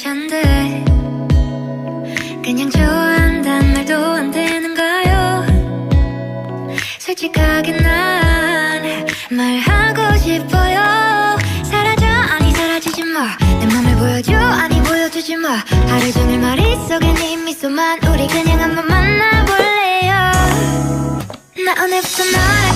텐데 그냥 좋아한단 말도 안 되는가요? 솔직하게 난 말하고 싶어요. 사라져 아니 사라지지 마. 내 맘을 보여줘 아니 보여주지 마. 하루 종일 머릿속에 네 미소만. 우리 그냥 한번 만나볼래요. 나 오늘부터 너랑